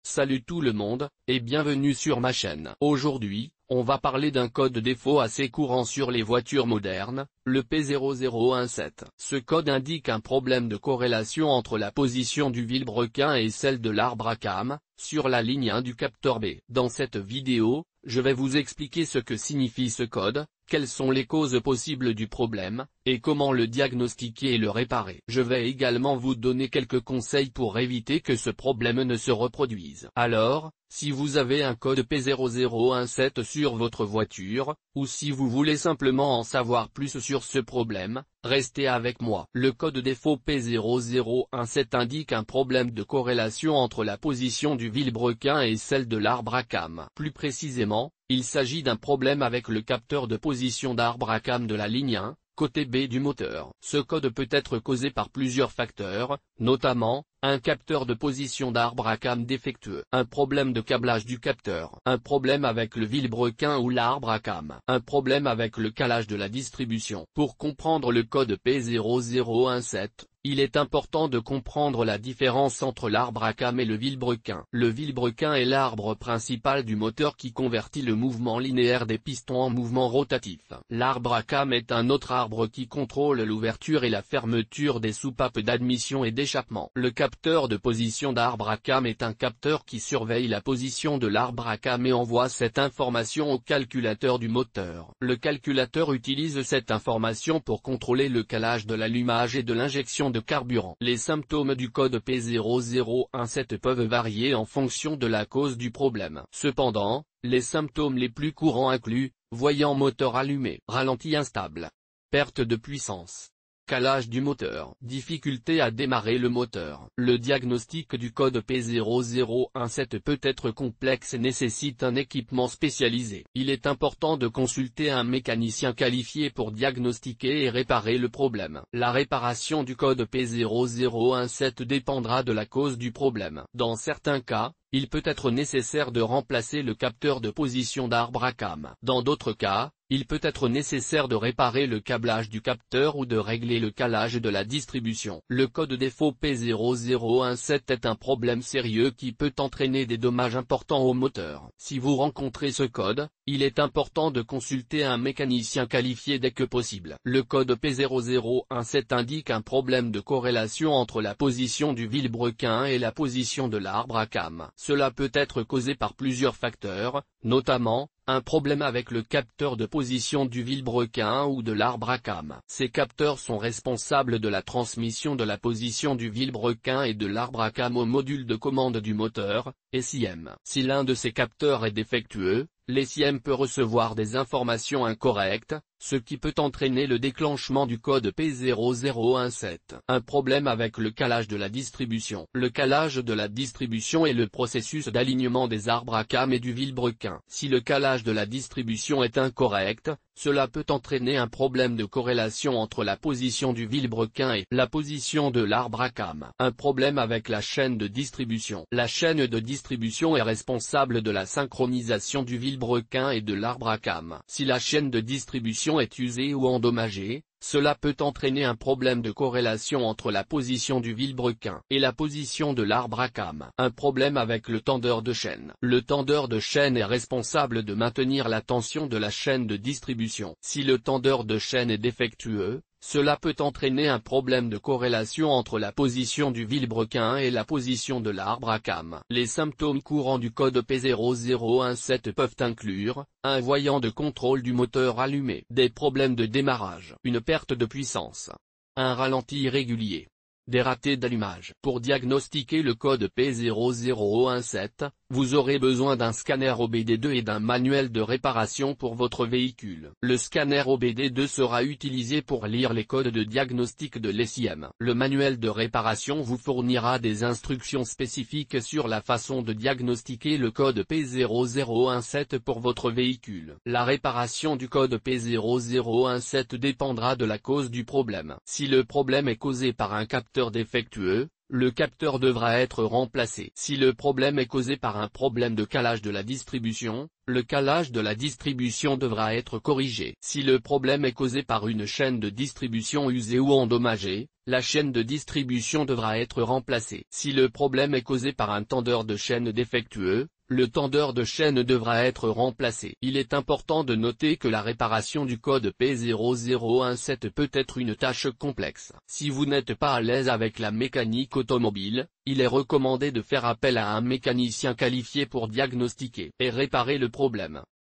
Salut tout le monde, et bienvenue sur ma chaîne. Aujourd'hui, on va parler d'un code défaut assez courant sur les voitures modernes, le P0017. Ce code indique un problème de corrélation entre la position du vilebrequin et celle de l'arbre à cames, sur la ligne 1 du capteur B. Dans cette vidéo, je vais vous expliquer ce que signifie ce code, quelles sont les causes possibles du problème, et comment le diagnostiquer et le réparer. Je vais également vous donner quelques conseils pour éviter que ce problème ne se reproduise. Alors, si vous avez un code P0017 sur votre voiture, ou si vous voulez simplement en savoir plus sur ce problème, restez avec moi. Le code défaut P0017 indique un problème de corrélation entre la position du vilebrequin et celle de l'arbre à cames. Plus précisément, il s'agit d'un problème avec le capteur de position d'arbre à cames de la ligne 1, côté B du moteur. Ce code peut être causé par plusieurs facteurs, notamment, un capteur de position d'arbre à cames défectueux, un problème de câblage du capteur, un problème avec le vilebrequin ou l'arbre à cames, un problème avec le calage de la distribution. Pour comprendre le code P0017, il est important de comprendre la différence entre l'arbre à cames et le vilebrequin. Le vilebrequin est l'arbre principal du moteur qui convertit le mouvement linéaire des pistons en mouvement rotatif. L'arbre à cames est un autre arbre qui contrôle l'ouverture et la fermeture des soupapes d'admission et d'échappement. Le capteur de position d'arbre à cames est un capteur qui surveille la position de l'arbre à cames et envoie cette information au calculateur du moteur. Le calculateur utilise cette information pour contrôler le calage de l'allumage et de l'injection de carburant. Les symptômes du code P0017 peuvent varier en fonction de la cause du problème. Cependant, les symptômes les plus courants incluent, voyant moteur allumé, ralenti instable, perte de puissance, calage du moteur, difficulté à démarrer le moteur. Le diagnostic du code P0017 peut être complexe et nécessite un équipement spécialisé. Il est important de consulter un mécanicien qualifié pour diagnostiquer et réparer le problème. La réparation du code P0017 dépendra de la cause du problème. Dans certains cas, il peut être nécessaire de remplacer le capteur de position d'arbre à cames. Dans d'autres cas, il peut être nécessaire de réparer le câblage du capteur ou de régler le calage de la distribution. Le code défaut P0017 est un problème sérieux qui peut entraîner des dommages importants au moteur. Si vous rencontrez ce code, il est important de consulter un mécanicien qualifié dès que possible. Le code P0017 indique un problème de corrélation entre la position du vilebrequin et la position de l'arbre à cames. Cela peut être causé par plusieurs facteurs, notamment, un problème avec le capteur de position du vilebrequin ou de l'arbre à cames. Ces capteurs sont responsables de la transmission de la position du vilebrequin et de l'arbre à cames au module de commande du moteur, SIM. Si l'un de ces capteurs est défectueux, l'SIM peut recevoir des informations incorrectes, ce qui peut entraîner le déclenchement du code P0017. Un problème avec le calage de la distribution. Le calage de la distribution est le processus d'alignement des arbres à cames et du vilebrequin. Si le calage de la distribution est incorrect, cela peut entraîner un problème de corrélation entre la position du vilebrequin et la position de l'arbre à cames. Un problème avec la chaîne de distribution. La chaîne de distribution est responsable de la synchronisation du vilebrequin et de l'arbre à cames. Si la chaîne de distribution est usée ou endommagée, cela peut entraîner un problème de corrélation entre la position du vilebrequin et la position de l'arbre à cames. Un problème avec le tendeur de chaîne. Le tendeur de chaîne est responsable de maintenir la tension de la chaîne de distribution. Si le tendeur de chaîne est défectueux, cela peut entraîner un problème de corrélation entre la position du vilebrequin et la position de l'arbre à cames. Les symptômes courants du code P0017 peuvent inclure, un voyant de contrôle du moteur allumé, des problèmes de démarrage, une perte de puissance, un ralenti irrégulier, des ratés d'allumage. Pour diagnostiquer le code P0017, vous aurez besoin d'un scanner OBD2 et d'un manuel de réparation pour votre véhicule. Le scanner OBD2 sera utilisé pour lire les codes de diagnostic de l'SIM. Le manuel de réparation vous fournira des instructions spécifiques sur la façon de diagnostiquer le code P0017 pour votre véhicule. La réparation du code P0017 dépendra de la cause du problème. Si le problème est causé par un capteur défectueux, le capteur devra être remplacé. Si le problème est causé par un problème de calage de la distribution, le calage de la distribution devra être corrigé. Si le problème est causé par une chaîne de distribution usée ou endommagée, la chaîne de distribution devra être remplacée. Si le problème est causé par un tendeur de chaîne défectueux, le tendeur de chaîne devra être remplacé. Il est important de noter que la réparation du code P0017 peut être une tâche complexe. Si vous n'êtes pas à l'aise avec la mécanique automobile, il est recommandé de faire appel à un mécanicien qualifié pour diagnostiquer et réparer le problème.